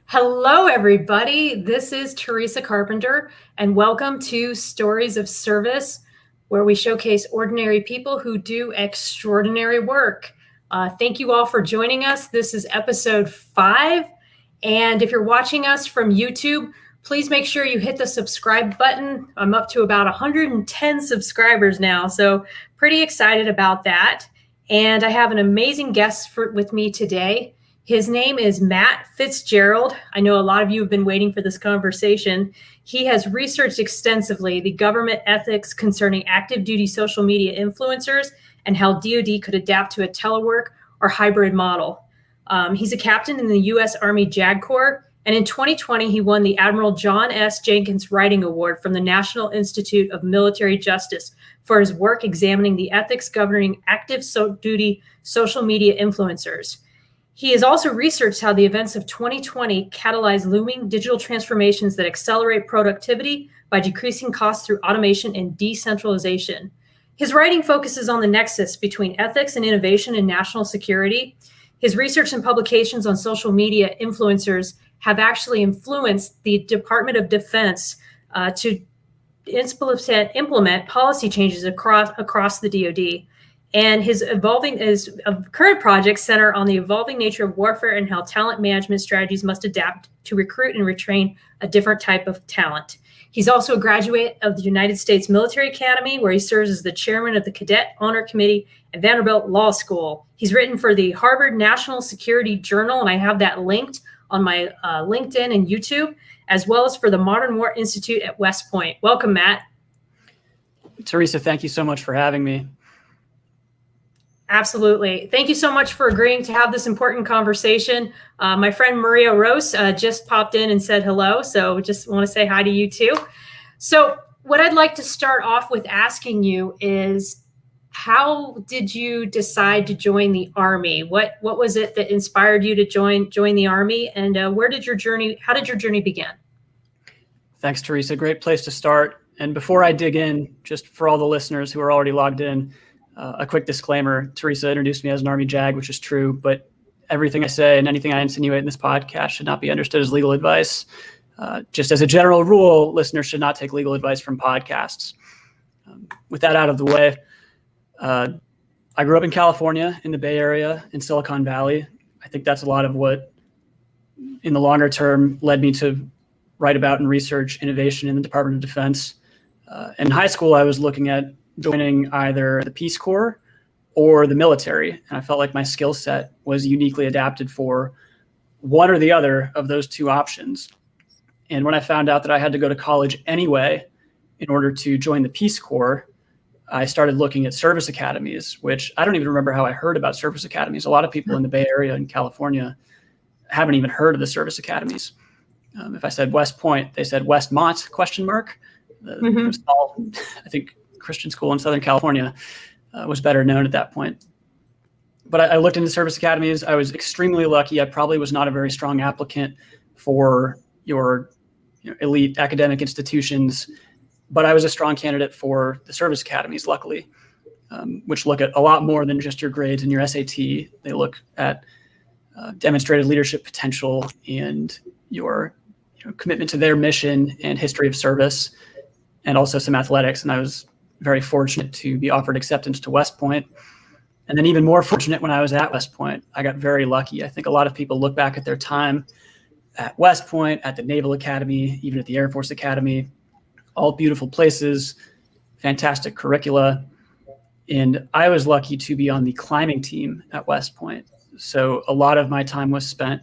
Hello, everybody. This is Teresa Carpenter, and welcome to Stories of Service, where we showcase ordinary people who do extraordinary work. Thank you all for joining us. This is episode 5, and if you're watching us from YouTube, please make sure you hit the subscribe button. I'm up to about 110 subscribers now, so pretty excited about that. And I have an amazing guest with me today. His name is Matt Fitzgerald. I know a lot of you have been waiting for this conversation. He has researched extensively the government ethics concerning active duty social media influencers and how DoD could adapt to a telework or hybrid model. He's a captain in the U.S. Army JAG Corps, and in 2020, he won the Admiral John S. Jenkins Writing Award from the National Institute of Military Justice for his work examining the ethics governing active duty social media influencers. He has also researched how the events of 2020 catalyzed looming digital transformations that accelerate productivity by decreasing costs through automation and decentralization. His writing focuses on the nexus between ethics and innovation in national security. His research and publications on social media influencers have actually influenced the Department of Defense to implement policy changes across the DoD. And his current projects center on the evolving nature of warfare and how talent management strategies must adapt to recruit and retrain a different type of talent. He's also a graduate of the United States Military Academy, where he serves as the chairman of the Cadet Honor Committee at Vanderbilt Law School. He's written for the Harvard National Security Journal, and I have that linked on my LinkedIn and YouTube, as well as for the Modern War Institute at West Point. Welcome, Matt. Teresa, thank you so much for having me. Absolutely. Thank you so much for agreeing to have this important conversation. My friend Maria Rose just popped in and said hello, so just want to say hi to you too. So what I'd like to start off with asking you is, how did you decide to join the Army? What was it that inspired you to join the Army, and how did your journey begin? Thanks, Teresa. Great place to start. And before I dig in, just for all the listeners who are already logged in, a quick disclaimer: Teresa introduced me as an Army JAG, which is true, but everything I say and anything I insinuate in this podcast should not be understood as legal advice. Just as a general rule, listeners should not take legal advice from podcasts. With that out of the way, I grew up in California, in the Bay Area, in Silicon Valley. I think that's a lot of what, in the longer term, led me to write about and research innovation in the Department of Defense. In high school, I was looking at joining either the Peace Corps or the military, and I felt like my skill set was uniquely adapted for one or the other of those two options. And when I found out that I had to go to college anyway in order to join the Peace Corps, I started looking at service academies, which I don't even remember how I heard about service academies. A lot of people in the Bay Area and California haven't even heard of the service academies. If I said West Point, they said Westmont ? The small, I think, Christian school in Southern California was better known at that point. But I looked into service academies. I was extremely lucky. I probably was not a very strong applicant for your elite academic institutions, but I was a strong candidate for the service academies, luckily, which look at a lot more than just your grades and your SAT. They look at demonstrated leadership potential and your commitment to their mission and history of service, and also some athletics. And I was very fortunate to be offered acceptance to West Point. And then even more fortunate when I was at West Point. I got very lucky. I think a lot of people look back at their time at West Point, at the Naval Academy, even at the Air Force Academy, all beautiful places, fantastic curricula. And I was lucky to be on the climbing team at West Point. So a lot of my time was spent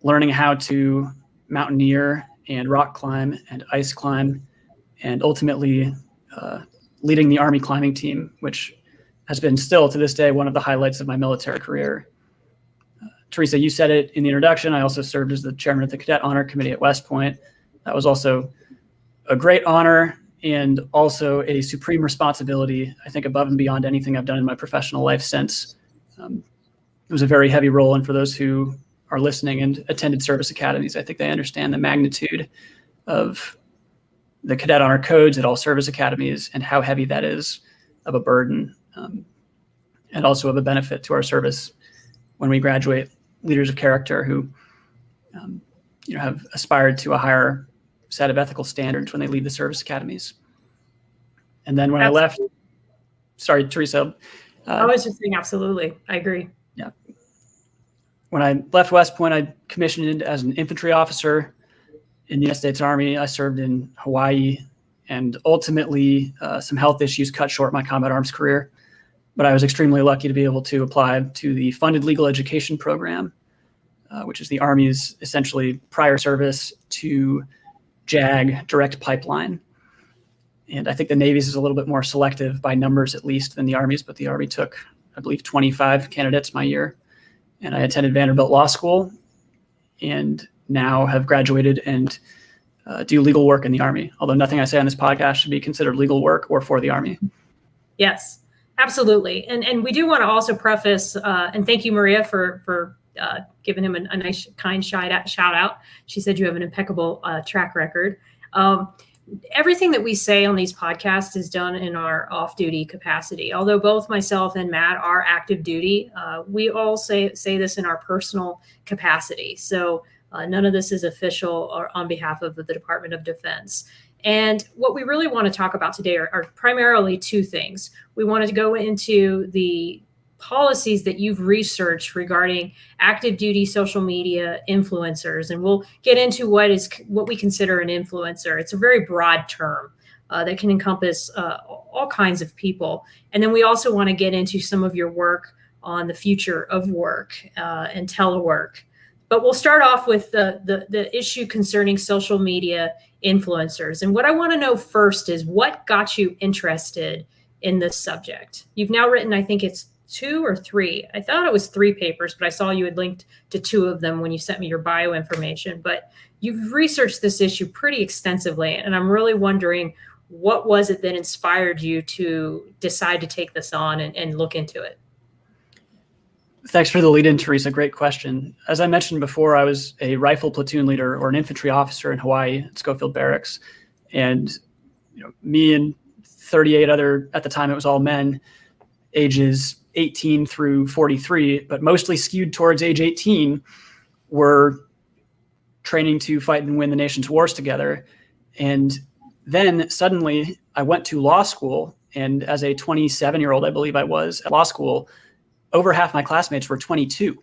learning how to mountaineer and rock climb and ice climb, and ultimately leading the Army climbing team, which has been still to this day one of the highlights of my military career. Teresa, you said it in the introduction. I also served as the chairman of the Cadet Honor Committee at West Point. That was also a great honor and also a supreme responsibility, I think, above and beyond anything I've done in my professional life since. It was a very heavy role. And for those who are listening and attended service academies, I think they understand the magnitude of the Cadet Honor codes at all service academies and how heavy that is of a burden, and also of a benefit to our service when we graduate leaders of character who have aspired to a higher set of ethical standards when they leave the service academies. And then when I left, sorry, Teresa. I was just saying, absolutely. I agree. Yeah. When I left West Point, I commissioned as an infantry officer in the United States Army. I served in Hawaii, and ultimately some health issues cut short my combat arms career. But I was extremely lucky to be able to apply to the funded legal education program, which is the Army's essentially prior service to JAG direct pipeline. And I think the Navy's is a little bit more selective by numbers, at least, than the Army's, but the Army took, I believe, 25 candidates my year. And I attended Vanderbilt Law School and now have graduated and do legal work in the Army, although nothing I say on this podcast should be considered legal work or for the Army. Yes, absolutely. And we do want to also preface, and thank you, Maria, for giving him a nice, kind shout out. She said you have an impeccable track record. Everything that we say on these podcasts is done in our off-duty capacity. Although both myself and Matt are active duty, we all say this in our personal capacity. So none of this is official or on behalf of the Department of Defense. And what we really want to talk about today are primarily two things. We wanted to go into the policies that you've researched regarding active duty social media influencers, and we'll get into what we consider an influencer. It's a very broad term that can encompass all kinds of people. And then we also want to get into some of your work on the future of work and telework. But we'll start off with the issue concerning social media influencers. And what I want to know first is what got you interested in this subject? You've now written, I think it's 2 or 3. I thought it was 3 papers, but I saw you had linked to 2 of them when you sent me your bio information. But you've researched this issue pretty extensively, and I'm really wondering, what was it that inspired you to decide to take this on and look into it? Thanks for the lead-in, Teresa. Great question. As I mentioned before, I was a rifle platoon leader or an infantry officer in Hawaii at Schofield Barracks. And me and 38 other, at the time it was all men, ages 18 through 43, but mostly skewed towards age 18, were training to fight and win the nation's wars together. And then suddenly I went to law school, and as a 27-year-old, I believe I was at law school, over half my classmates were 22.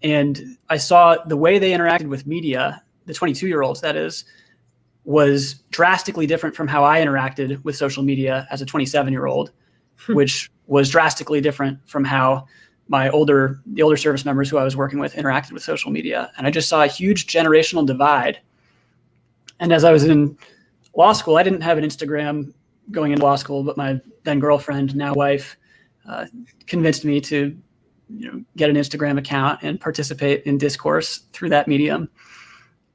And I saw the way they interacted with media, the 22-year-olds, that is, was drastically different from how I interacted with social media as a 27-year-old, which was drastically different from how the older service members who I was working with interacted with social media. And I just saw a huge generational divide. And as I was in law school, I didn't have an Instagram going into law school, but my then girlfriend, now wife, convinced me to get an Instagram account and participate in discourse through that medium.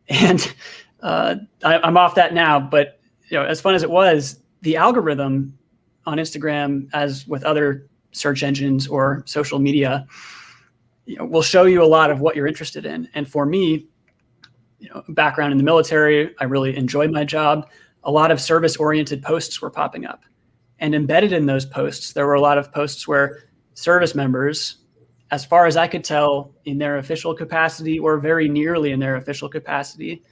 And I'm off that now, but as fun as it was, the algorithm on Instagram, as with other search engines or social media, will show you a lot of what you're interested in. And for me, background in the military, I really enjoyed my job. A lot of service-oriented posts were popping up. And embedded in those posts, there were a lot of posts where service members, as far as I could tell, in their official capacity or very nearly in their official capacity,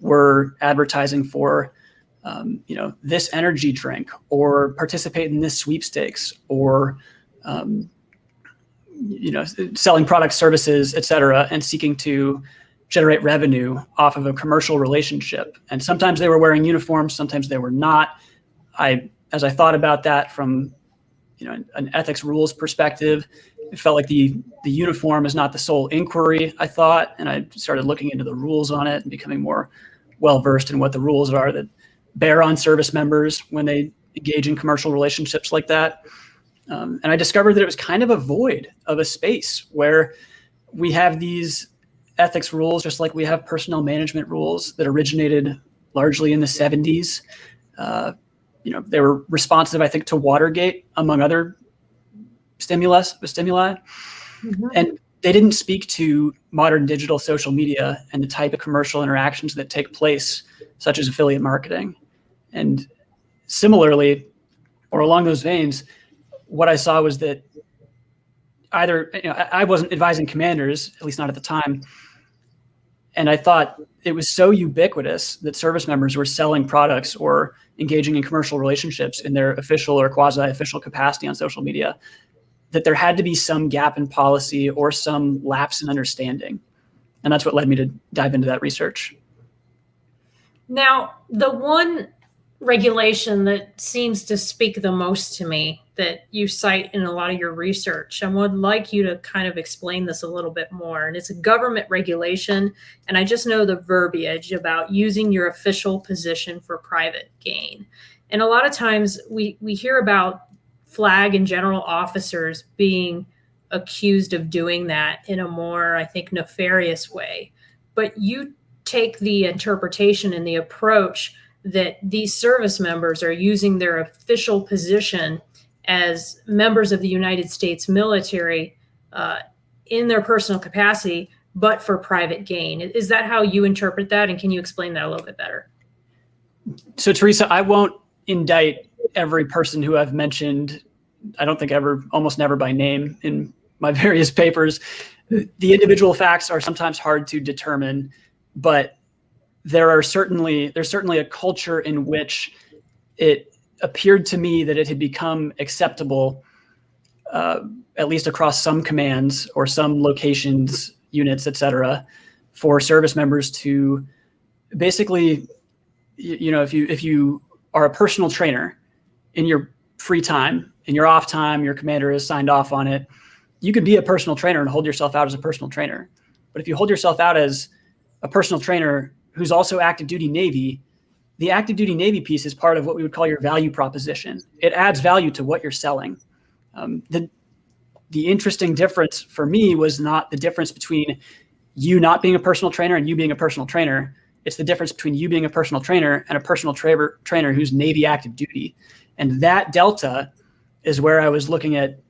were advertising for, this energy drink, or participate in this sweepstakes, or, selling products, services, et cetera, and seeking to generate revenue off of a commercial relationship. And sometimes they were wearing uniforms, sometimes they were not. As I thought about that from an ethics rules perspective, it felt like the uniform is not the sole inquiry, I thought, and I started looking into the rules on it and becoming more well-versed in what the rules are that bear on service members when they engage in commercial relationships like that. And I discovered that it was kind of a void of a space where we have these ethics rules, just like we have personnel management rules that originated largely in the 70s. They were responsive, I think, to Watergate, among other stimuli. Mm-hmm. And they didn't speak to modern digital social media and the type of commercial interactions that take place, such as affiliate marketing. And similarly, or along those veins, what I saw was that either, I wasn't advising commanders, at least not at the time, And I thought it was so ubiquitous that service members were selling products or engaging in commercial relationships in their official or quasi-official capacity on social media, that there had to be some gap in policy or some lapse in understanding. And that's what led me to dive into that research. Now, the one regulation that seems to speak the most to me that you cite in a lot of your research, I would like you to kind of explain this a little bit more. And it's a government regulation. And I just know the verbiage about using your official position for private gain. And a lot of times we hear about flag and general officers being accused of doing that in a more, I think, nefarious way. But you take the interpretation and the approach that these service members are using their official position as members of the United States military in their personal capacity, but for private gain. Is that how you interpret that? And can you explain that a little bit better? So, Teresa, I won't indict every person who I've mentioned, I don't think ever, almost never by name in my various papers. The individual facts are sometimes hard to determine, but there's certainly a culture in which it appeared to me that it had become acceptable, at least across some commands or some locations, units, et cetera, for service members to basically, if you are a personal trainer in your free time, in your off time, your commander has signed off on it, you could be a personal trainer and hold yourself out as a personal trainer. But if you hold yourself out as a personal trainer who's also active duty Navy, the active duty Navy piece is part of what we would call your value proposition. It adds value to what you're selling. The interesting difference for me was not the difference between you not being a personal trainer and you being a personal trainer. It's the difference between you being a personal trainer and a personal trainer who's Navy active duty. And that delta is where I was looking at,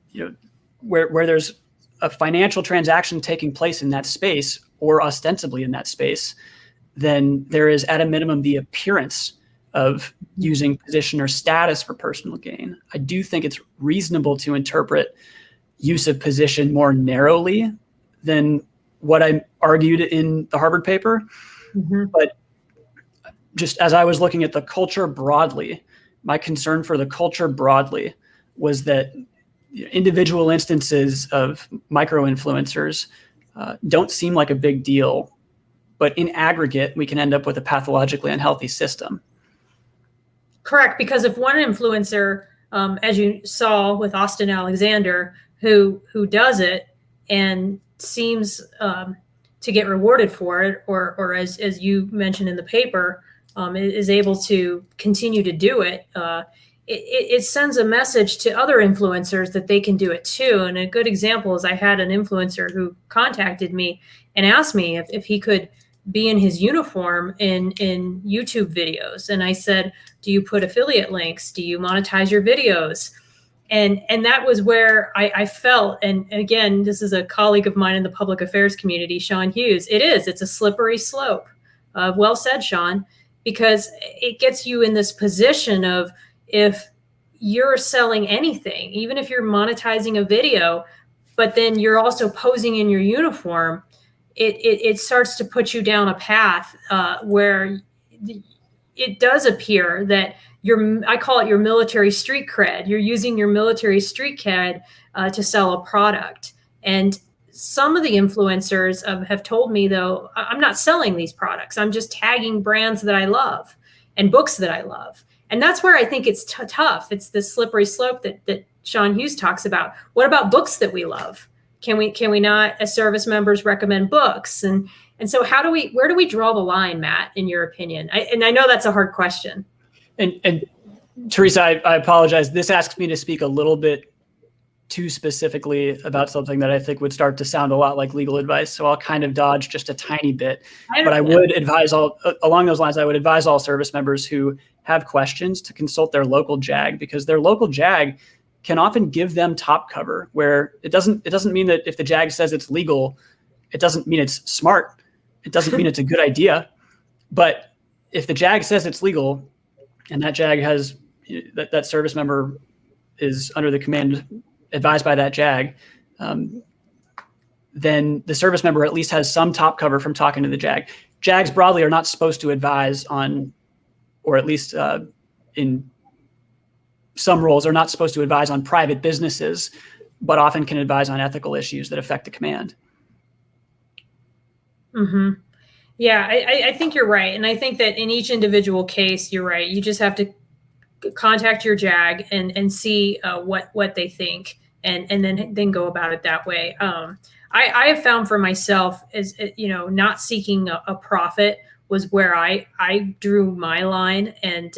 where there's a financial transaction taking place in that space or ostensibly in that space, then there is at a minimum the appearance of using position or status for personal gain. I do think it's reasonable to interpret use of position more narrowly than what I argued in the Harvard paper. Mm-hmm. But just as I was looking at the culture broadly, my concern for the culture broadly was that individual instances of micro-influencers don't seem like a big deal. But in aggregate, we can end up with a pathologically unhealthy system. Correct, because if one influencer, as you saw with Austin Alexander, who does it and seems to get rewarded for it, or as you mentioned in the paper, is able to continue to do it, it sends a message to other influencers that they can do it too. And a good example is I had an influencer who contacted me and asked me if he could be in his uniform in YouTube videos. And I said, do you put affiliate links? Do you monetize your videos? And that was where I felt, and again, this is a colleague of mine in the public affairs community, Sean Hughes. It's a slippery slope. Well said, Sean, because it gets you in this position of, if you're selling anything, even if you're monetizing a video, but then you're also posing in your uniform, it starts to put you down a path where it does appear that I call it your military street cred. You're using your military street cred to sell a product. And some of the influencers have told me, though, I'm not selling these products. I'm just tagging brands that I love and books that I love. And that's where I think it's tough. It's this slippery slope that Sean Hughes talks about. What about books that we love? Can we not, as service members, recommend books? And so where do we draw the line, Matt, in your opinion? I know that's a hard question. And Teresa, I apologize. This asks me to speak a little bit too specifically about something that I think would start to sound a lot like legal advice. So I'll kind of dodge just a tiny bit. But I would advise along those lines, I would advise all service members who have questions to consult their local JAG, because their local JAG can often give them top cover, where it doesn't mean that if the JAG says it's legal, it doesn't mean it's smart. It doesn't mean it's a good idea. But if the JAG says it's legal and that JAG has that service member is under the command advised by that JAG, then the service member at least has some top cover from talking to the JAG. JAGs broadly are not supposed to advise on, or at least in some roles, are not supposed to advise on private businesses, but often can advise on ethical issues that affect the command. Mm-hmm. Yeah, I think you're right. And I think that in each individual case, you're right. You just have to contact your JAG and see what they think, and then go about it that way. I have found for myself, as not seeking a profit was where I drew my line, and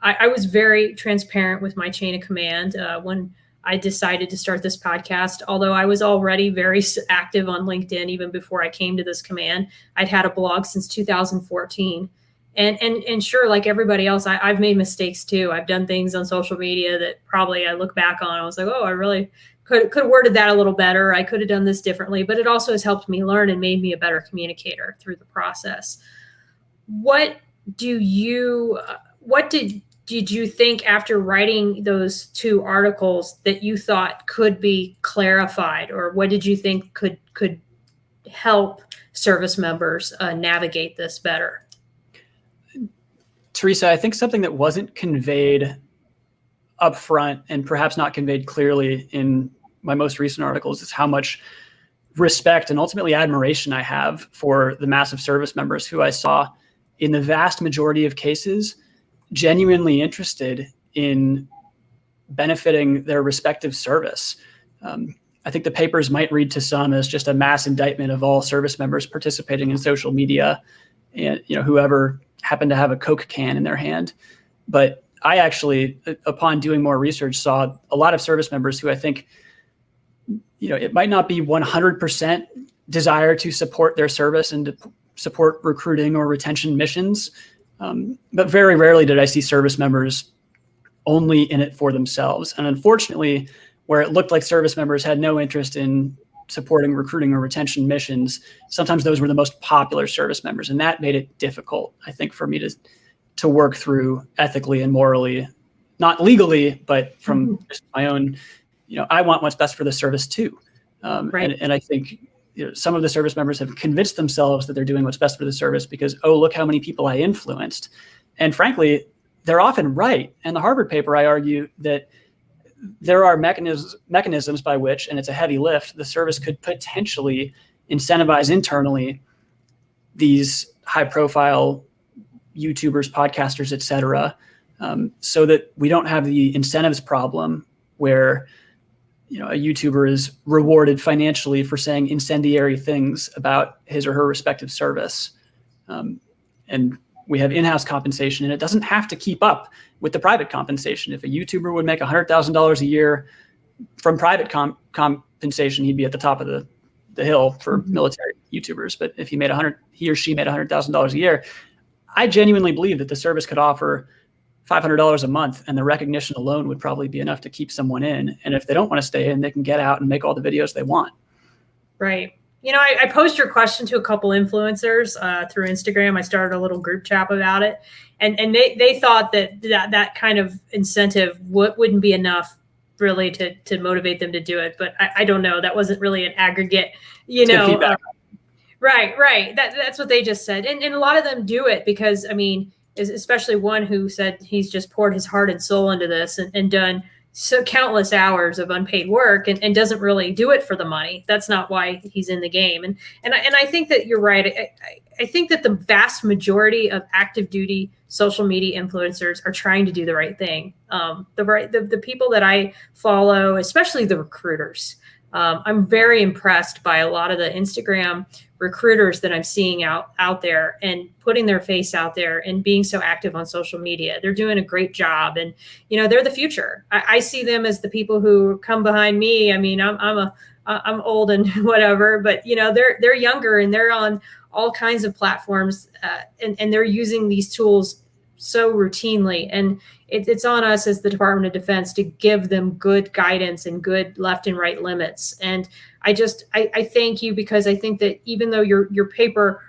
I was very transparent with my chain of command when I decided to start this podcast. Although I was already very active on LinkedIn even before I came to this command. I'd had a blog since 2014. And sure, like everybody else, I've made mistakes too. I've done things on social media that probably I look back on, I was like, oh, I really could have worded that a little better. I could have done this differently, but it also has helped me learn and made me a better communicator through the process. What did you think after writing those 2 articles that you thought could be clarified, or what did you think could help service members navigate this better? Teresa, I think something that wasn't conveyed up front and perhaps not conveyed clearly in my most recent articles is how much respect and ultimately admiration I have for the massive service members who I saw in the vast majority of cases genuinely interested in benefiting their respective service. I think the papers might read to some as just a mass indictment of all service members participating in social media and whoever happened to have a Coke can in their hand. But I actually, upon doing more research, saw a lot of service members who I think, it might not be 100% desire to support their service and to support recruiting or retention missions. But very rarely did I see service members only in it for themselves. And unfortunately, where it looked like service members had no interest in supporting recruiting or retention missions, sometimes those were the most popular service members. And that made it difficult, I think, for me to work through ethically and morally, not legally, but from just my own, I want what's best for the service too. Right. And I think some of the service members have convinced themselves that they're doing what's best for the service because, oh, look how many people I influenced. And frankly, they're often right. And the Harvard paper, I argue that there are mechanisms by which, and it's a heavy lift, the service could potentially incentivize internally these high-profile YouTubers, podcasters, et cetera, so that we don't have the incentives problem where a YouTuber is rewarded financially for saying incendiary things about his or her respective service. And we have in-house compensation, and it doesn't have to keep up with the private compensation. If a YouTuber would make $100,000 a year from private compensation, he'd be at the top of the hill for military YouTubers. But if he or she made $100,000 a year, I genuinely believe that the service could offer $500 a month, and the recognition alone would probably be enough to keep someone in. And if they don't want to stay in, they can get out and make all the videos they want. Right. I posed your question to a couple influencers through Instagram. I started a little group chat about it, and they thought that kind of incentive wouldn't be enough really to motivate them to do it. But I don't know. That wasn't really an aggregate, Right. That's what they just said. And a lot of them do it because, especially one who said he's just poured his heart and soul into this and done so countless hours of unpaid work and doesn't really do it for the money. That's not why he's in the game. And I think that you're right. I think that the vast majority of active duty social media influencers are trying to do the right thing. The people that I follow, especially the recruiters, I'm very impressed by a lot of the Instagram recruiters that I'm seeing out there and putting their face out there and being so active on social media. They're doing a great job, and they're the future. I see them as the people who come behind me. I'm old and whatever, but they're younger and they're on all kinds of platforms, and they're using these tools so routinely. And it's on us as the Department of Defense to give them good guidance and good left and right limits. And I thank you, because I think that even though your paper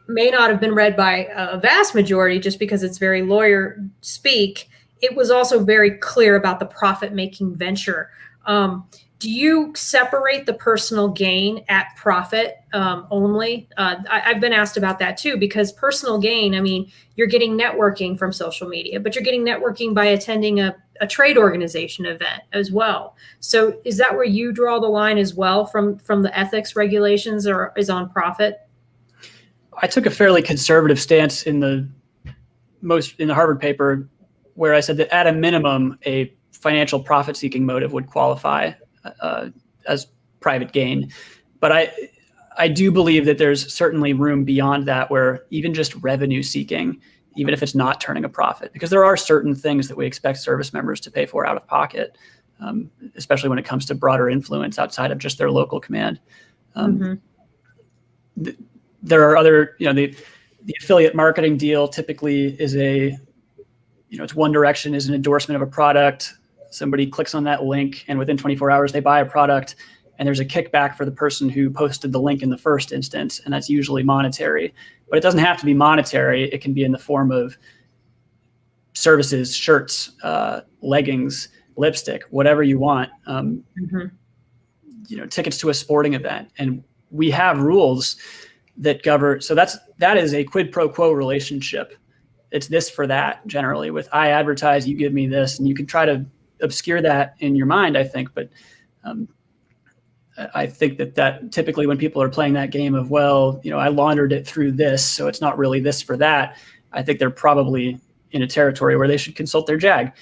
may not have been read by a vast majority just because it's very lawyer speak, it was also very clear about the profit-making venture. do you separate the personal gain at profit only? I've been asked about that too, because personal gain, I mean, you're getting networking from social media, but you're getting networking by attending a trade organization event as well. So is that where you draw the line as well from the ethics regulations, or is on profit? I took a fairly conservative stance in the Harvard paper, where I said that at a minimum, a financial profit-seeking motive would qualify as private gain. But I do believe that there's certainly room beyond that, where even just revenue seeking, even if it's not turning a profit, because there are certain things that we expect service members to pay for out of pocket, especially when it comes to broader influence outside of just their local command. There are other, the affiliate marketing deal typically is it's one direction, is an endorsement of a product. Somebody clicks on that link, and within 24 hours, they buy a product, and there's a kickback for the person who posted the link in the first instance, and that's usually monetary. But it doesn't have to be monetary. It can be in the form of services, shirts, leggings, lipstick, whatever you want. Tickets to a sporting event, and we have rules that govern. So that is a quid pro quo relationship. It's this for that, generally, with I advertise, you give me this, and you can try to obscure that in your mind, I think. But I think that typically when people are playing that game of, I laundered it through this, so it's not really this for that, I think they're probably in a territory where they should consult their JAG.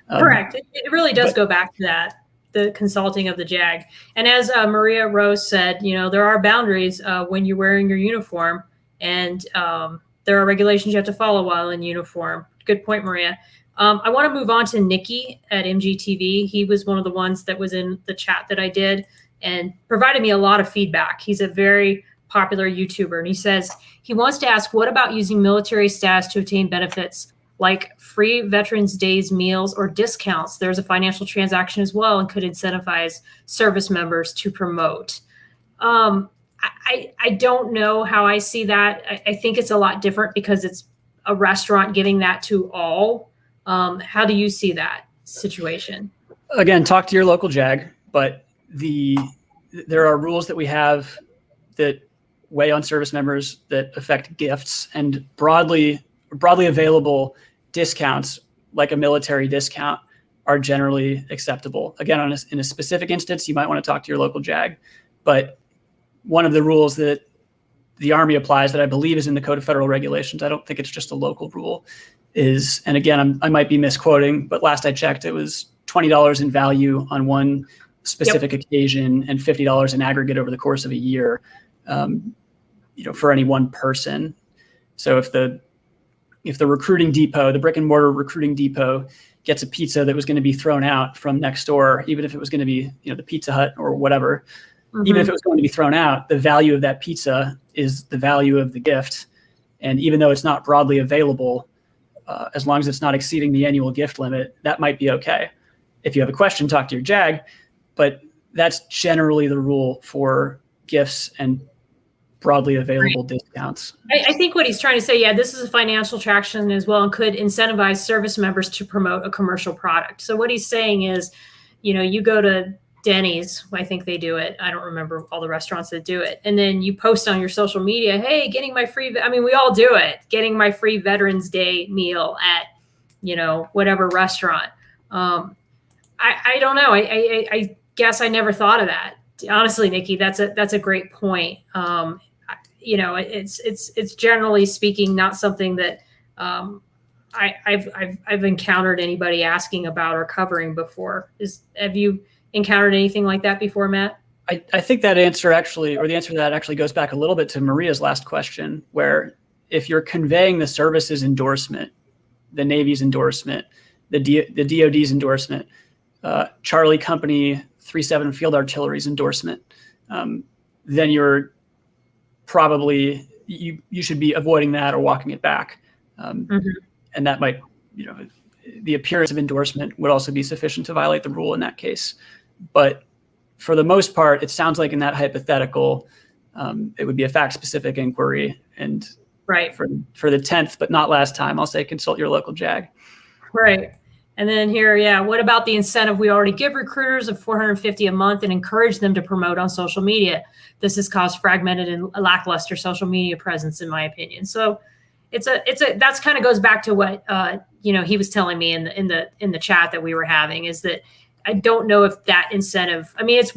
Correct. It really does go back to that, the consulting of the JAG. And as Maria Rose said, there are boundaries when you're wearing your uniform, and there are regulations you have to follow while in uniform. Good point, Maria. I want to move on to Nikki at MGTV. He was one of the ones that was in the chat that I did and provided me a lot of feedback. He's a very popular YouTuber, and he says he wants to ask, what about using military status to obtain benefits like free Veterans Days meals or discounts? There's a financial transaction as well and could incentivize service members to promote. I don't know how I see that. I think it's a lot different because it's a restaurant giving that to all. How do you see that situation? Again, talk to your local JAG, but there are rules that we have that weigh on service members that affect gifts, and broadly available discounts, like a military discount, are generally acceptable. Again, in a specific instance, you might want to talk to your local JAG, but one of the rules that the Army applies, that I believe is in the Code of Federal Regulations, I don't think it's just a local rule, is, and again, I might be misquoting, but last I checked, it was $20 in value on one specific occasion and $50 in aggregate over the course of a year, for any one person. So if the recruiting depot, the brick and mortar recruiting depot, gets a pizza that was going to be thrown out from next door, even if it was going to be, the Pizza Hut or whatever, even if it was going to be thrown out, the value of that pizza is the value of the gift. And even though it's not broadly available, as long as it's not exceeding the annual gift limit, that might be okay. If you have a question, talk to your JAG, but that's generally the rule for gifts and broadly available discounts. I think what he's trying to say, this is a financial traction as well, and could incentivize service members to promote a commercial product. So what he's saying is, you go to Denny's, I think they do it. I don't remember all the restaurants that do it. And then you post on your social media, hey, getting my free, we all do it, getting my free Veterans Day meal at, whatever restaurant. I don't know. I guess I never thought of that. Honestly, Nikki, that's a great point. It's generally speaking not something that I've encountered anybody asking about or covering before. Have you encountered anything like that before, Matt? I think that answer the answer to that actually goes back a little bit to Maria's last question, where if you're conveying the service's endorsement, the Navy's endorsement, the DoD's endorsement, Charlie Company 37 Field Artillery's endorsement, then you're probably, you should be avoiding that or walking it back. And that might, the appearance of endorsement would also be sufficient to violate the rule in that case. But for the most part, it sounds like in that hypothetical, it would be a fact-specific inquiry. And right. For the 10th, but not last time, I'll say consult your local JAG. Right. And then here, yeah, what about the incentive we already give recruiters of $450 a month and encourage them to promote on social media? This has caused fragmented and lackluster social media presence, in my opinion. So that's kind of goes back to what he was telling me in the chat that we were having, is that I don't know if that incentive, I mean, it's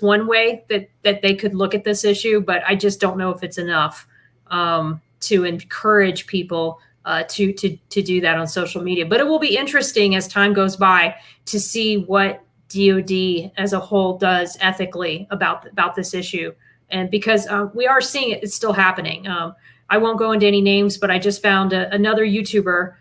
one way that they could look at this issue, but I just don't know if it's enough to encourage people to do that on social media. But it will be interesting as time goes by to see what DoD as a whole does ethically about this issue. And because we are seeing it's still happening. I won't go into any names, but I just found another YouTuber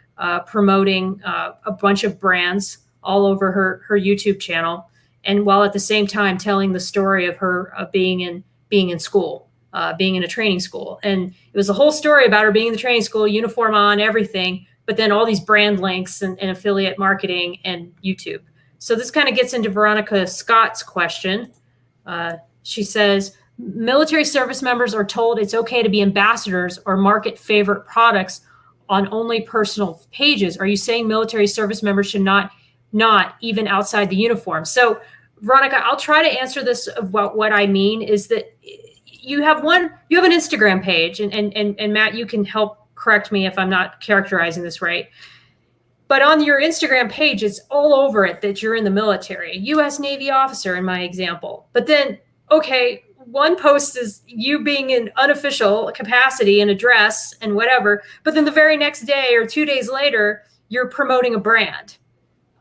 promoting a bunch of brands all over her YouTube channel, and while at the same time telling the story of her being in school, being in a training school. And it was a whole story about her being in the training school, uniform on, everything, but then all these brand links and affiliate marketing and YouTube. So this kind of gets into Veronica Scott's question. She says, military service members are told it's okay to be ambassadors or market favorite products on only personal pages. Are you saying military service members should not even outside the uniform? So Veronica, I'll try to answer this about what I mean is that you have an Instagram page, and Matt, you can help correct me if I'm not characterizing this right. But on your Instagram page, it's all over it that you're in the military, a U.S. Navy officer in my example. But then, okay, one post is you being in unofficial capacity in a dress and whatever, but then the very next day or 2 days later, you're promoting a brand.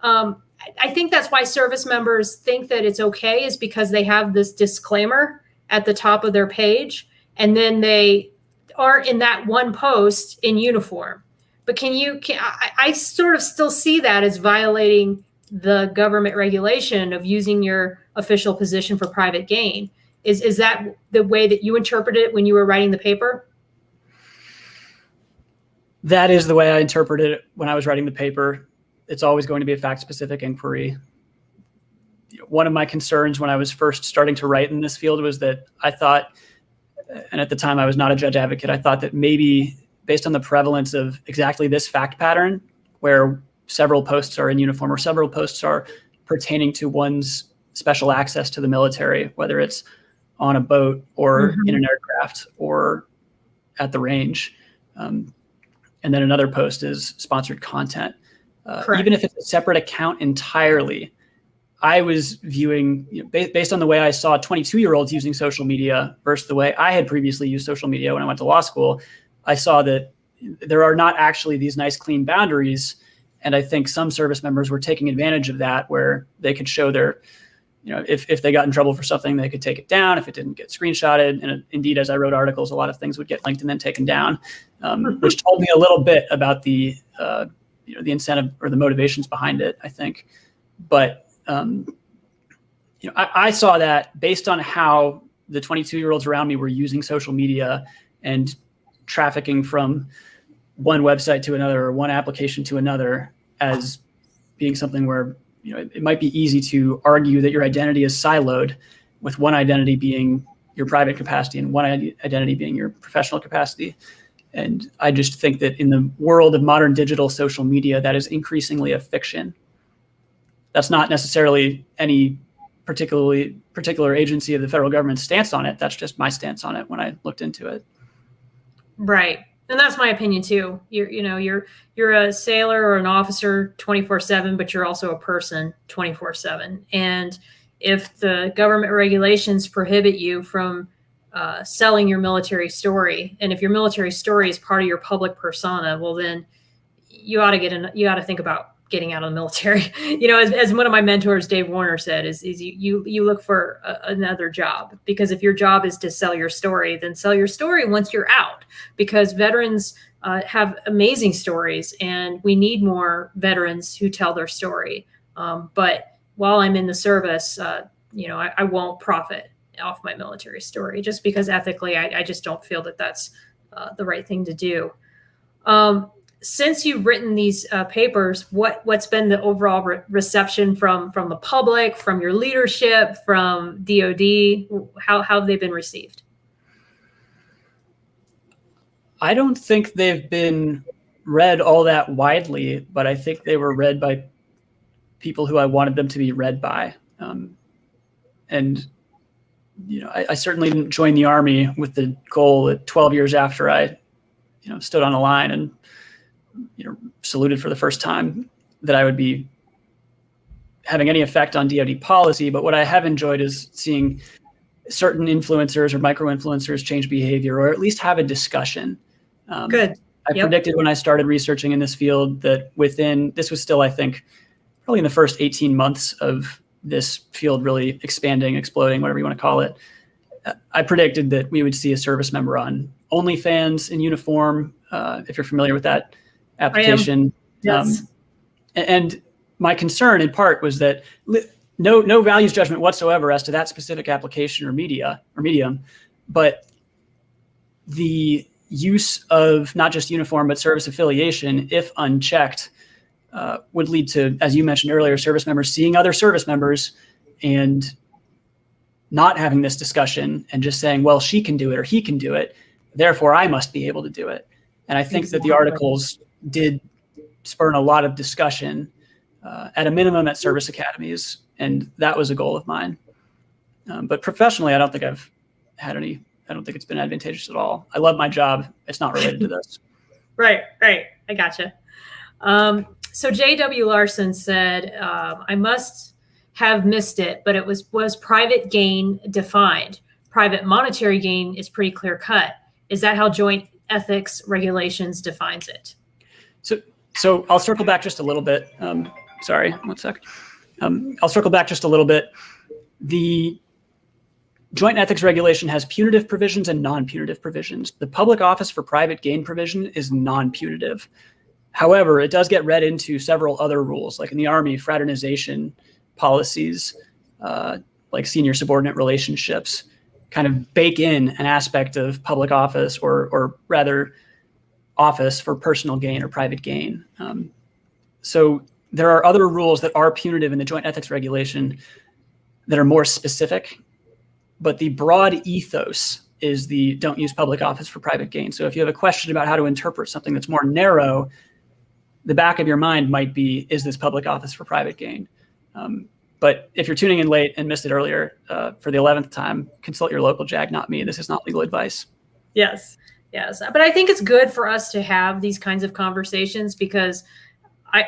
I think that's why service members think that it's okay, is because they have this disclaimer at the top of their page, and then they are in that one post in uniform. But I sort of still see that as violating the government regulation of using your official position for private gain. Is that the way that you interpreted it when you were writing the paper? That is the way I interpreted it when I was writing the paper. It's always going to be a fact-specific inquiry. One of my concerns when I was first starting to write in this field was that I thought, and at the time I was not a judge advocate, I thought that maybe based on the prevalence of exactly this fact pattern, where several posts are in uniform or several posts are pertaining to one's special access to the military, whether it's on a boat or in an aircraft or at the range. And then another post is sponsored content. Even if it's a separate account entirely, I was viewing, based on the way I saw 22-year-olds using social media versus the way I had previously used social media when I went to law school, I saw that there are not actually these nice, clean boundaries. And I think some service members were taking advantage of that, where they could show their, if they got in trouble for something, they could take it down if it didn't get screenshotted. And indeed, as I wrote articles, a lot of things would get linked and then taken down, which told me a little bit about the incentive or the motivations behind it, I think. But I saw that based on how the 22-year-olds around me were using social media and trafficking from one website to another or one application to another as being something where it might be easy to argue that your identity is siloed, with one identity being your private capacity and one identity being your professional capacity. And I just think that in the world of modern digital social media, that is increasingly a fiction. That's not necessarily any particular agency of the federal government's stance on it. That's just my stance on it when I looked into it. Right. And that's my opinion too. You're a sailor or an officer 24/7, but you're also a person 24/7. And if the government regulations prohibit you from selling your military story, and if your military story is part of your public persona, well, then you ought to think about getting out of the military. As one of my mentors, Dave Warner, said, is you look for another job, because if your job is to sell your story, then sell your story once you're out, because veterans have amazing stories, and we need more veterans who tell their story. But while I'm in the service, I won't profit off my military story, just because ethically, I just don't feel that that's the right thing to do. Since you've written these papers, what's been the overall reception from the public, from your leadership, from DoD? How have they been received? I don't think they've been read all that widely, but I think they were read by people who I wanted them to be read by. And I certainly didn't join the Army with the goal at 12 years after I stood on a line and saluted for the first time that I would be having any effect on DoD policy. But what I have enjoyed is seeing certain influencers or micro-influencers change behavior, or at least have a discussion. Good. I predicted when I started researching in this field that this was still, I think, probably in the first 18 months of this field really expanding, exploding, whatever you want to call it. I predicted that we would see a service member on OnlyFans in uniform, if you're familiar with that application. Yes. And my concern in part was that no values judgment whatsoever as to that specific application or medium, but the use of not just uniform but service affiliation, if unchecked, would lead to, as you mentioned earlier, service members seeing other service members and not having this discussion and just saying, well, she can do it or he can do it, therefore I must be able to do it. And I think that the articles did spur a lot of discussion, at a minimum at service academies, and that was a goal of mine. But professionally, I don't think it's been advantageous at all. I love my job. It's not related to this. Right. I gotcha. So J.W. Larson said, I must have missed it, but it was private gain defined. Private monetary gain is pretty clear cut. Is that how joint ethics regulations defines it? So I'll circle back just a little bit. Sorry, 1 sec. I'll circle back just a little bit. The joint ethics regulation has punitive provisions and non-punitive provisions. The public office for private gain provision is non-punitive. However, it does get read into several other rules, like in the Army, fraternization policies, like senior subordinate relationships, kind of bake in an aspect of public office or rather office for personal gain or private gain. So there are other rules that are punitive in the joint ethics regulation that are more specific, but the broad ethos is the don't use public office for private gain. So if you have a question about how to interpret something that's more narrow, the back of your mind might be, is this public office for private gain? But if you're tuning in late and missed it earlier, for the 11th time, consult your local JAG, not me. This is not legal advice. Yes. But I think it's good for us to have these kinds of conversations because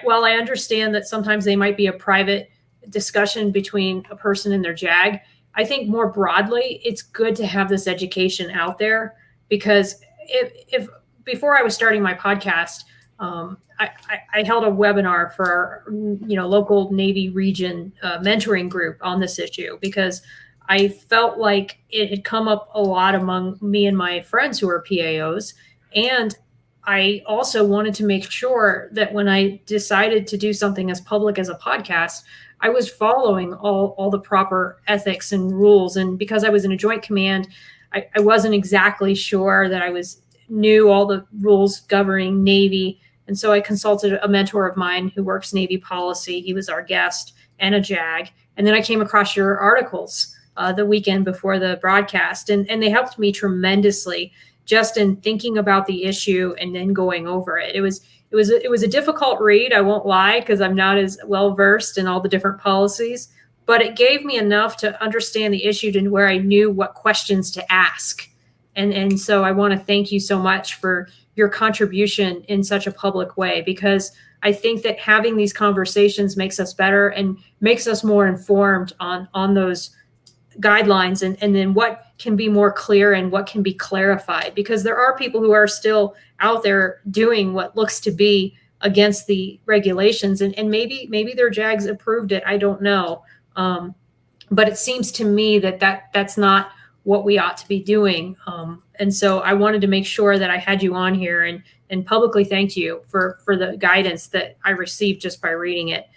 while I understand that sometimes they might be a private discussion between a person and their JAG, I think more broadly, it's good to have this education out there because if before I was starting my podcast, I held a webinar for our, local Navy region mentoring group on this issue because I felt like it had come up a lot among me and my friends who are PAOs. And I also wanted to make sure that when I decided to do something as public as a podcast, I was following all the proper ethics and rules. And because I was in a joint command, I wasn't exactly sure that I knew all the rules governing Navy. And so I consulted a mentor of mine who works Navy policy. He was our guest and a JAG. And then I came across your articles the weekend before the broadcast. And they helped me tremendously just in thinking about the issue and then going over it. It was a difficult read, I won't lie, because I'm not as well versed in all the different policies, but it gave me enough to understand the issue to where I knew what questions to ask. And so I want to thank you so much for your contribution in such a public way, because I think that having these conversations makes us better and makes us more informed on those guidelines and then what can be more clear and what can be clarified, because there are people who are still out there doing what looks to be against the regulations and maybe their JAGs approved it. I don't know. But it seems to me that's not what we ought to be doing. And so I wanted to make sure that I had you on here and publicly thanked you for the guidance that I received just by reading it.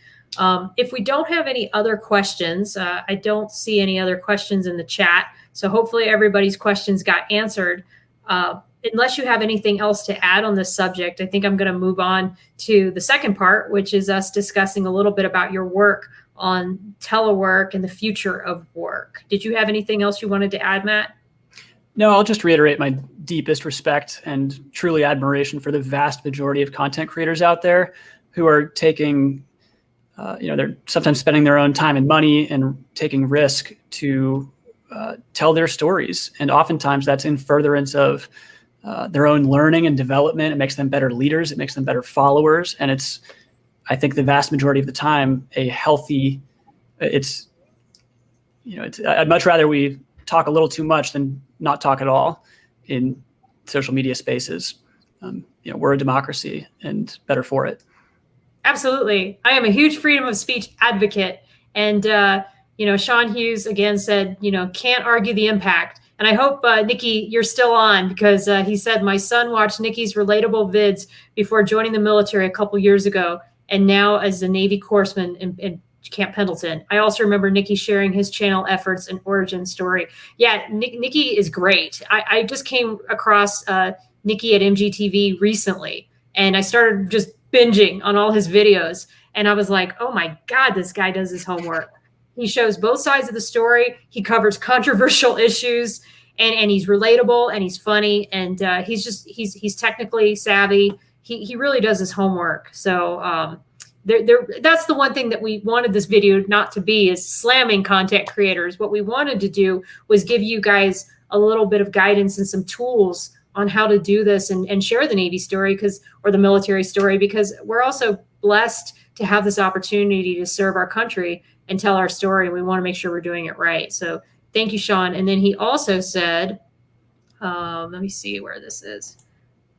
If we don't have any other questions, I don't see any other questions in the chat. So hopefully everybody's questions got answered. Unless you have anything else to add on this subject, I think I'm going to move on to the second part, which is us discussing a little bit about your work on telework and the future of work. Did you have anything else you wanted to add, Matt? No, I'll just reiterate my deepest respect and truly admiration for the vast majority of content creators out there who are taking they're sometimes spending their own time and money and taking risk to tell their stories. And oftentimes that's in furtherance of their own learning and development. It makes them better leaders. It makes them better followers. And it's, I think the vast majority of the time, a healthy, I'd much rather we talk a little too much than not talk at all in social media spaces. We're a democracy and better for it. Absolutely. I am a huge freedom of speech advocate. And, Sean Hughes again said, can't argue the impact. And I hope, Nikki, you're still on, because he said, my son watched Nikki's relatable vids before joining the military a couple years ago, and now as a Navy corpsman in Camp Pendleton. I also remember Nikki sharing his channel efforts and origin story. Yeah, Nikki is great. I just came across Nikki at MGTV recently, and I started just binging on all his videos. And I was like, oh my God, this guy does his homework. He shows both sides of the story. He covers controversial issues, and he's relatable, and he's funny, and he's technically savvy. He really does his homework. So that's the one thing that we wanted this video not to be, is slamming content creators. What we wanted to do was give you guys a little bit of guidance and some tools on how to do this and share the Navy story, or the military story, because we're also blessed to have this opportunity to serve our country and tell our story. And we want to make sure we're doing it right. So thank you, Sean. And then he also said, let me see where this is.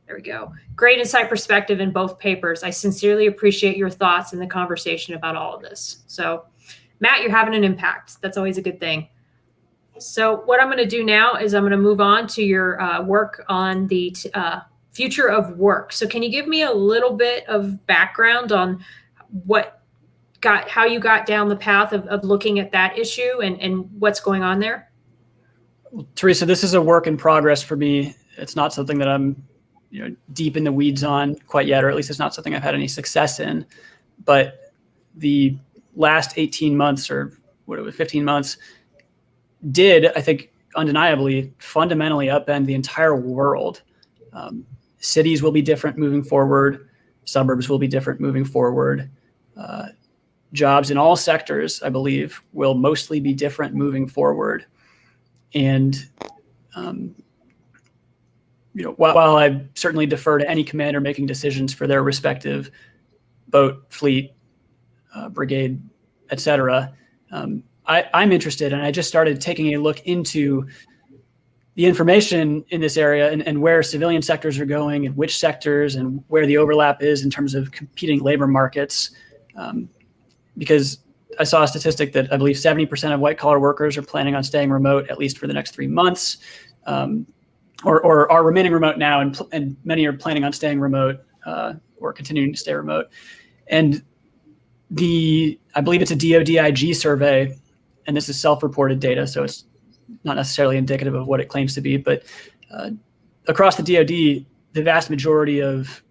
There we go. Great insight perspective in both papers. I sincerely appreciate your thoughts in the conversation about all of this. So Matt, you're having an impact. That's always a good thing. So what I'm going to do now is I'm going to move on to your work on the future of work. So can you give me a little bit of background on how you got down the path of looking at that issue and what's going on there? Well, Teresa, this is a work in progress for me. It's not something that I'm deep in the weeds on quite yet, or at least it's not something I've had any success in. But the last 18 months or 15 months did, I think, undeniably, fundamentally upend the entire world. Cities will be different moving forward. Suburbs will be different moving forward. Jobs in all sectors, I believe, will mostly be different moving forward. And while I certainly defer to any commander making decisions for their respective boat, fleet, brigade, et cetera, I'm interested, and I just started taking a look into the information in this area and where civilian sectors are going and which sectors and where the overlap is in terms of competing labor markets. Because I saw a statistic that I believe 70% of white collar workers are planning on staying remote at least for the next 3 months, or are remaining remote now, and many are planning on staying remote or continuing to stay remote. And I believe it's a DoDIG survey, and this is self-reported data, so it's not necessarily indicative of what it claims to be, but across the DoD, the vast majority of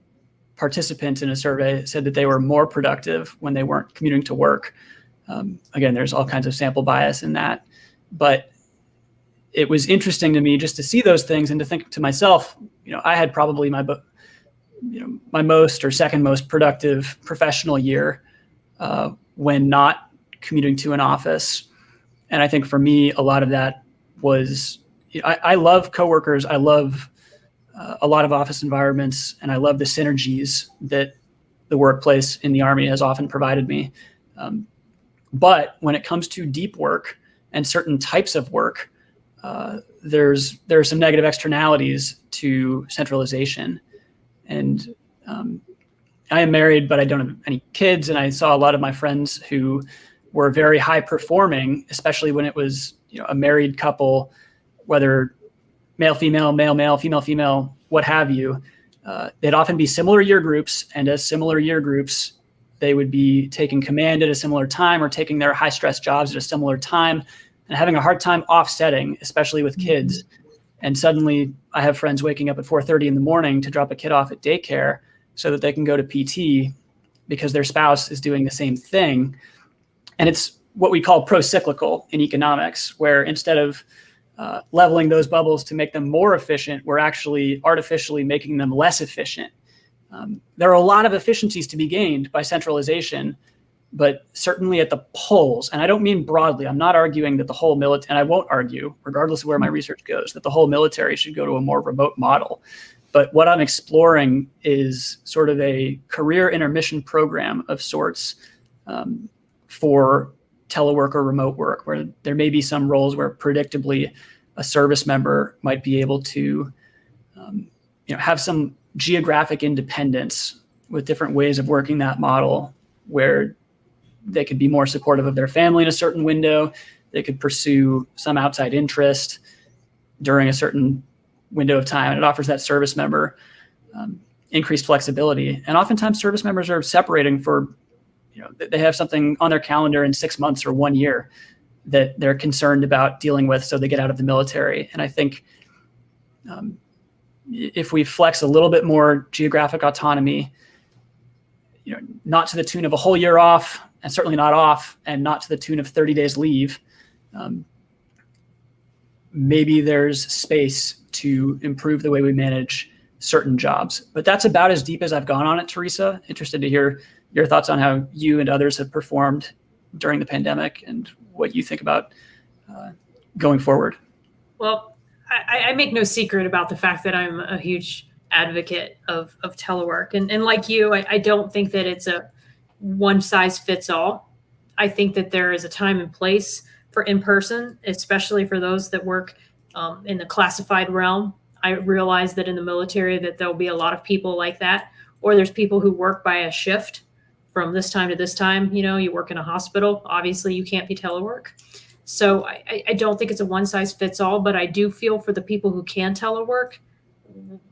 participants in a survey said that they were more productive when they weren't commuting to work. Again, there's all kinds of sample bias in that, but it was interesting to me just to see those things and to think to myself, I had probably my most or second most productive professional year when not commuting to an office. And I think for me, a lot of that was, I love coworkers. I love a lot of office environments, and I love the synergies that the workplace in the Army has often provided me. But when it comes to deep work and certain types of work, there are some negative externalities to centralization. And I am married, but I don't have any kids. And I saw a lot of my friends who were very high performing, especially when it was a married couple, whether male, female, male, male, female, female, what have you. They'd often be similar year groups, and as similar year groups, they would be taking command at a similar time or taking their high stress jobs at a similar time and having a hard time offsetting, especially with kids. And suddenly I have friends waking up at 4:30 in the morning to drop a kid off at daycare so that they can go to PT because their spouse is doing the same thing. And it's what we call pro-cyclical in economics, where instead of leveling those bubbles to make them more efficient, we're actually artificially making them less efficient. There are a lot of efficiencies to be gained by centralization, but certainly at the polls, and I don't mean broadly, I'm not arguing that the whole military, and I won't argue, regardless of where my research goes, that the whole military should go to a more remote model. But what I'm exploring is sort of a career intermission program of sorts for telework or remote work, where there may be some roles where predictably a service member might be able to have some geographic independence with different ways of working that model, where they could be more supportive of their family in a certain window. They could pursue some outside interest during a certain window of time. And it offers that service member increased flexibility. And oftentimes service members are separating for, they have something on their calendar in 6 months or 1 year that they're concerned about dealing with, so they get out of the military. And I think if we flex a little bit more geographic autonomy, not to the tune of a whole year off, and certainly not off, and not to the tune of 30 days leave, maybe there's space to improve the way we manage certain jobs. But that's about as deep as I've gone on it, Teresa. Interested to hear your thoughts on how you and others have performed during the pandemic and what you think about going forward. Well, I make no secret about the fact that I'm a huge advocate of telework. And like you, I don't think that it's a one size fits all. I think that there is a time and place for in-person, especially for those that work in the classified realm. I realize that in the military that there'll be a lot of people like that, or there's people who work by a shift from this time to this time. You work in a hospital, obviously you can't be telework. So I don't think it's a one size fits all, but I do feel for the people who can telework,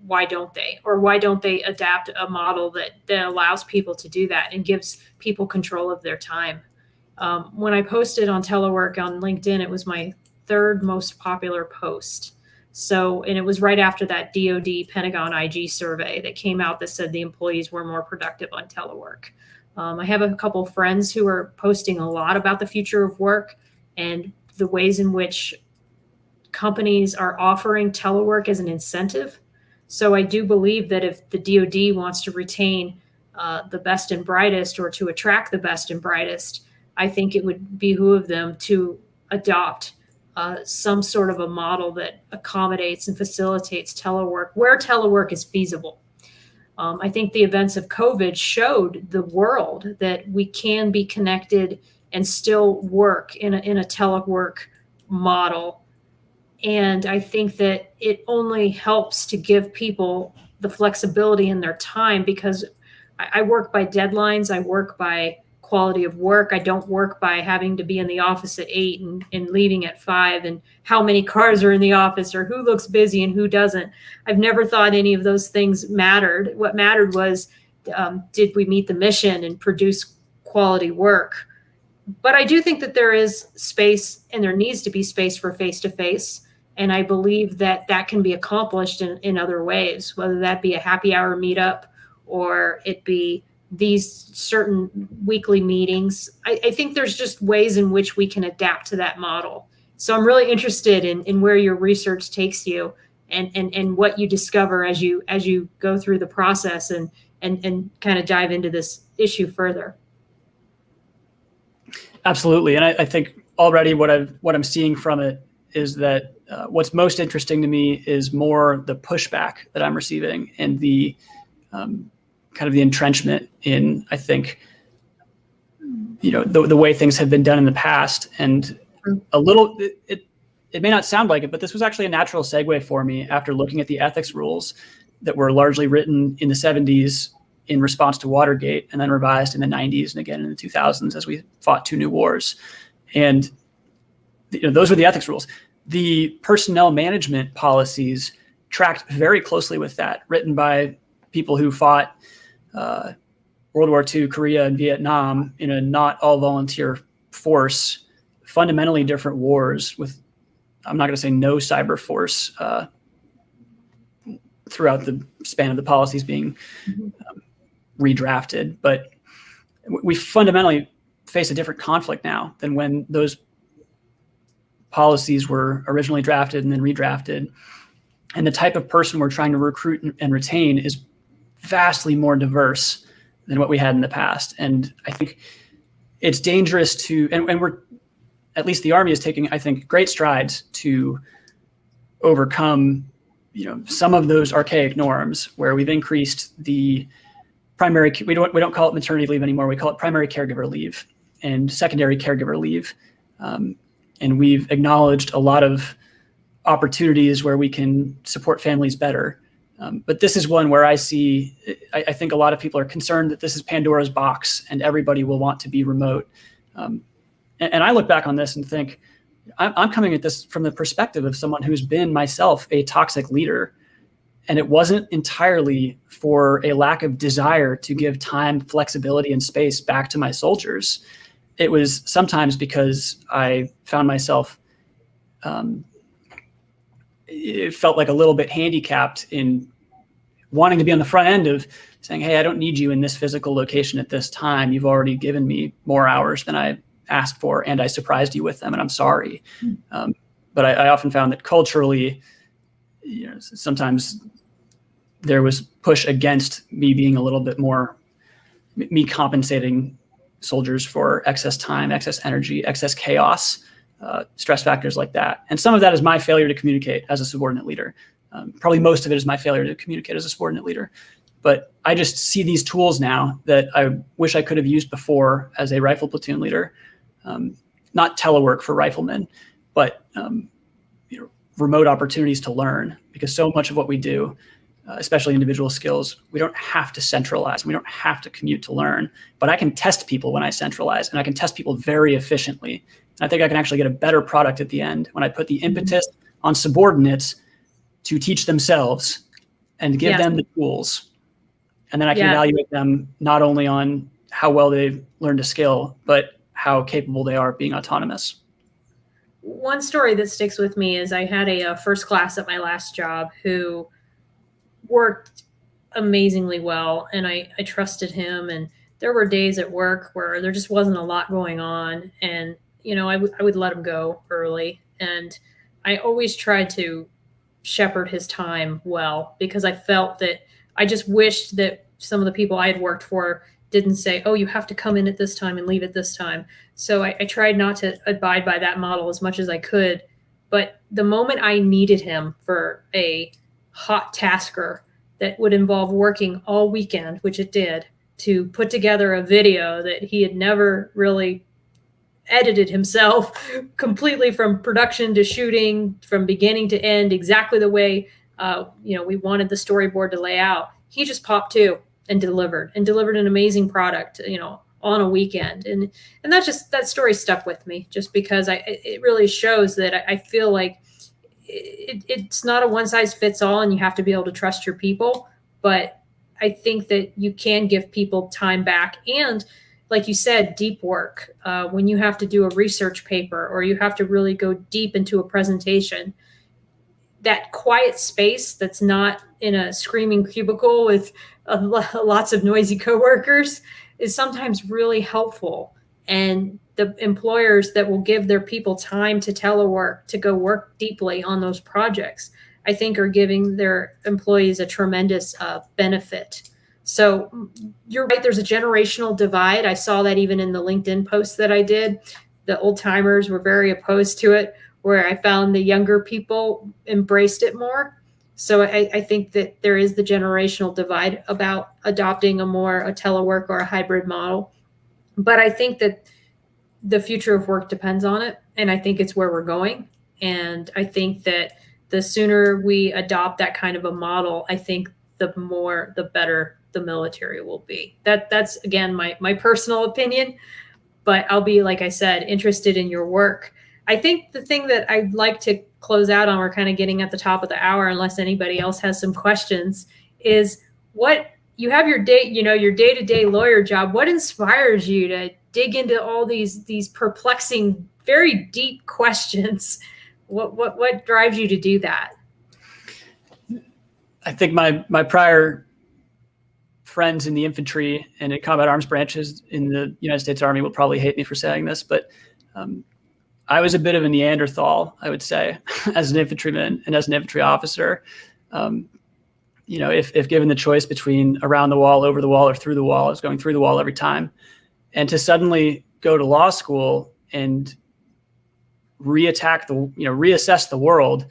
why don't they? Or why don't they adapt a model that allows people to do that and gives people control of their time? When I posted on telework on LinkedIn, it was my third most popular post. And it was right after that DoD Pentagon IG survey that came out that said the employees were more productive on telework. I have a couple of friends who are posting a lot about the future of work and the ways in which companies are offering telework as an incentive. So I do believe that if the DoD wants to retain the best and brightest, or to attract the best and brightest, I think it would behoove them to adopt some sort of a model that accommodates and facilitates telework where telework is feasible. I think the events of COVID showed the world that we can be connected and still work in a telework model. And I think that it only helps to give people the flexibility in their time, because I work by deadlines. I work by quality of work. I don't work by having to be in the office at 8 and leaving at 5, and how many cars are in the office, or who looks busy and who doesn't. I've never thought any of those things mattered. What mattered was, did we meet the mission and produce quality work? But I do think that there is space, and there needs to be space for face-to-face. And I believe that that can be accomplished in other ways, whether that be a happy hour meetup or it be these certain weekly meetings. I think there's just ways in which we can adapt to that model. So I'm really interested in where your research takes you and what you discover as you go through the process and kind of dive into this issue further. Absolutely. And I think already what I'm seeing from it is that what's most interesting to me is more the pushback that I'm receiving and the kind of the entrenchment in, I think, the way things have been done in the past. And a little, it may not sound like it, but this was actually a natural segue for me after looking at the ethics rules that were largely written in the 70s in response to Watergate, and then revised in the 90s and again in the 2000s as we fought 2 new wars. And those were the ethics rules. The personnel management policies tracked very closely with that, written by people who fought World War II, Korea, and Vietnam in a not all volunteer force, fundamentally different wars with, I'm not going to say no cyber force throughout the span of the policies being redrafted. But we fundamentally face a different conflict now than when those policies were originally drafted and then redrafted. And the type of person we're trying to recruit and retain is vastly more diverse than what we had in the past. And I think it's dangerous to, and we're, at least the Army is taking, I think, great strides to overcome, some of those archaic norms where we've increased the primary, we don't call it maternity leave anymore. We call it primary caregiver leave and secondary caregiver leave. And we've acknowledged a lot of opportunities where we can support families better. But this is one where I think a lot of people are concerned that this is Pandora's box and everybody will want to be remote. And I look back on this and think, I'm coming at this from the perspective of someone who's been myself a toxic leader. And it wasn't entirely for a lack of desire to give time, flexibility, and space back to my soldiers. It was sometimes because I found myself, it felt like a little bit handicapped in wanting to be on the front end of saying, hey, I don't need you in this physical location at this time. You've already given me more hours than I asked for, and I surprised you with them, and I'm sorry. But I often found that culturally, sometimes there was push against me being a little bit more, me compensating soldiers for excess time, excess energy, excess chaos, stress factors like that. And some of that is my failure to communicate as a subordinate leader. Probably most of it is my failure to communicate as a subordinate leader. But I just see these tools now that I wish I could have used before as a rifle platoon leader. Not telework for riflemen, but remote opportunities to learn, because so much of what we do, especially individual skills, we don't have to centralize. We don't have to commute to learn, but I can test people when I centralize, and I can test people very efficiently. And I think I can actually get a better product at the end when I put the impetus on subordinates to teach themselves and give them the tools. And then I can evaluate them not only on how well they've learned a skill, but how capable they are of being autonomous. One story that sticks with me is I had a first class at my last job who worked amazingly well, and I trusted him. And there were days at work where there just wasn't a lot going on, and I would let him go early, and I always tried to shepherd his time well, because I felt that I just wished that some of the people I had worked for didn't say, oh, you have to come in at this time and leave at this time. So I tried not to abide by that model as much as I could. But the moment I needed him for a hot tasker that would involve working all weekend, which it did, to put together a video that he had never really edited himself completely from production to shooting, from beginning to end, exactly the way we wanted the storyboard to lay out, he just popped to and delivered an amazing product, on a weekend. And that story stuck with me, just because it really shows that I feel like it's not a one size fits all, and you have to be able to trust your people. But I think that you can give people time back. And like you said, deep work, when you have to do a research paper or you have to really go deep into a presentation, that quiet space that's not in a screaming cubicle with lots of noisy coworkers is sometimes really helpful. And the employers that will give their people time to telework, to go work deeply on those projects, I think are giving their employees a tremendous benefit. So you're right, there's a generational divide. I saw that even in the LinkedIn post that I did. The old timers were very opposed to it, where I found the younger people embraced it more. So I think that there is the generational divide about adopting a telework or a hybrid model. But I think that the future of work depends on it. And I think it's where we're going. And I think that the sooner we adopt that kind of a model, I think the better the military will be. That's again, my personal opinion, but I'll be, like I said, interested in your work. I think the thing that I'd like to close out on, we're kind of getting at the top of the hour, unless anybody else has some questions, is what you have your day-to-day lawyer job. What inspires you to dig into all these perplexing, very deep questions? What drives you to do that? I think my prior friends in the infantry and in combat arms branches in the United States Army will probably hate me for saying this, but I was a bit of a Neanderthal, I would say, as an infantryman and as an infantry officer. If given the choice between around the wall, over the wall, or through the wall, I was going through the wall every time. And to suddenly go to law school and reassess the world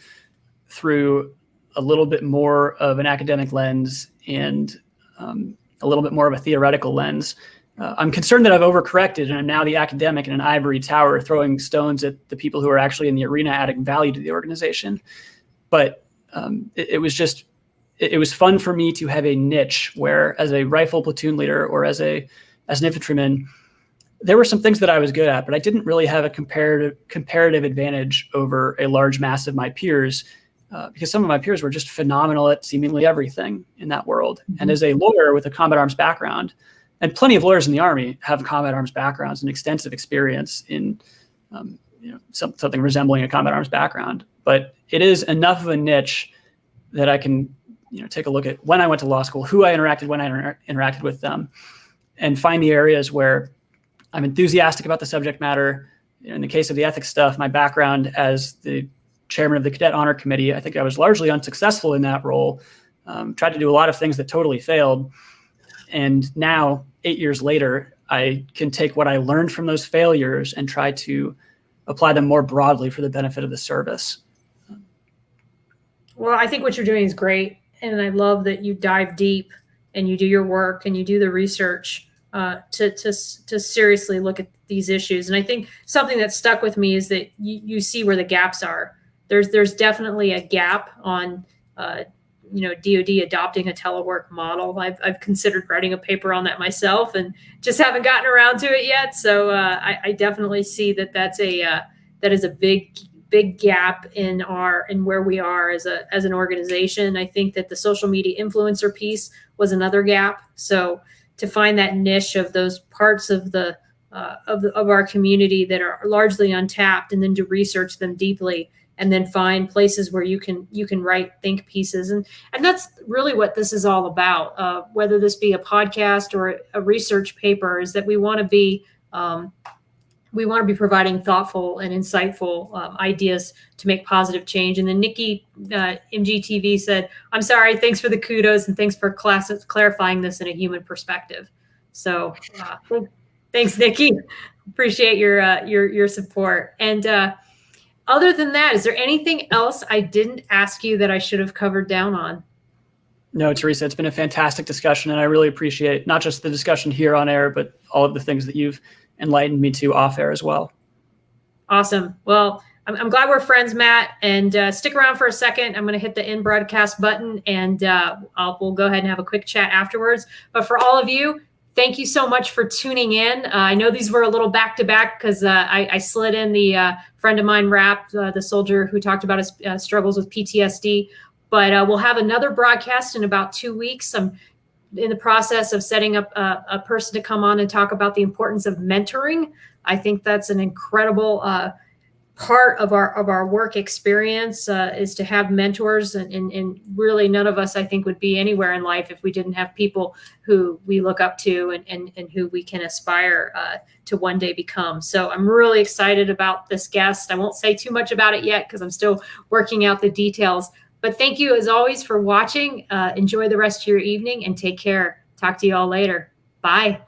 through a little bit more of an academic lens and a little bit more of a theoretical lens. I'm concerned that I've overcorrected and I'm now the academic in an ivory tower throwing stones at the people who are actually in the arena adding value to the organization. But it was fun for me to have a niche where, as a rifle platoon leader or as an infantryman, there were some things that I was good at, but I didn't really have a comparative advantage over a large mass of my peers because some of my peers were just phenomenal at seemingly everything in that world. Mm-hmm. And as a lawyer with a combat arms background, and plenty of lawyers in the Army have combat arms backgrounds and extensive experience in something resembling a combat arms background, but it is enough of a niche that I can take a look at when I went to law school, who I interacted when I interacted with them, and find the areas where I'm enthusiastic about the subject matter. In the case of the ethics stuff, my background as the chairman of the Cadet Honor Committee, I think I was largely unsuccessful in that role. Tried to do a lot of things that totally failed. And now, 8 years later, I can take what I learned from those failures and try to apply them more broadly for the benefit of the service. Well, I think what you're doing is great. And I love that you dive deep and you do your work and you do the research to seriously look at these issues. And I think something that stuck with me is that you see where the gaps are. There's definitely a gap on DoD adopting a telework model. I've considered writing a paper on that myself and just haven't gotten around to it yet. So I definitely see that is a big gap in where we are as an organization. I think that the social media influencer piece was another gap. So to find that niche of those parts of of our community that are largely untapped, and then to research them deeply, and then find places where you can write think pieces, and that's really what this is all about. Whether this be a podcast or a research paper, is that we want to be providing thoughtful and insightful ideas to make positive change. And then Nikki, MGTV said, "I'm sorry, thanks for the kudos and thanks for clarifying this in a human perspective." So thanks, Nikki. Appreciate your support. And other than that, is there anything else I didn't ask you that I should have covered down on? No, Teresa, it's been a fantastic discussion, and I really appreciate not just the discussion here on air, but all of the things that you've enlightened me to off air as well. Awesome. Well, I'm glad we're friends, Matt, and stick around for a second. I'm going to hit the end broadcast button, and we'll go ahead and have a quick chat afterwards. But for all of you, thank you so much for tuning in. I know these were a little back-to-back because I slid in the friend of mine, Rap, the soldier who talked about his struggles with PTSD. But we'll have another broadcast in about 2 weeks. I'm in the process of setting up a person to come on and talk about the importance of mentoring. I think that's an incredible part of our work experience is to have mentors, and really none of us, I think, would be anywhere in life if we didn't have people who we look up to and who we can aspire to one day become. So I'm really excited about this guest. I won't say too much about it yet because I'm still working out the details. But thank you, as always, for watching. Enjoy the rest of your evening and take care. Talk to you all later. Bye.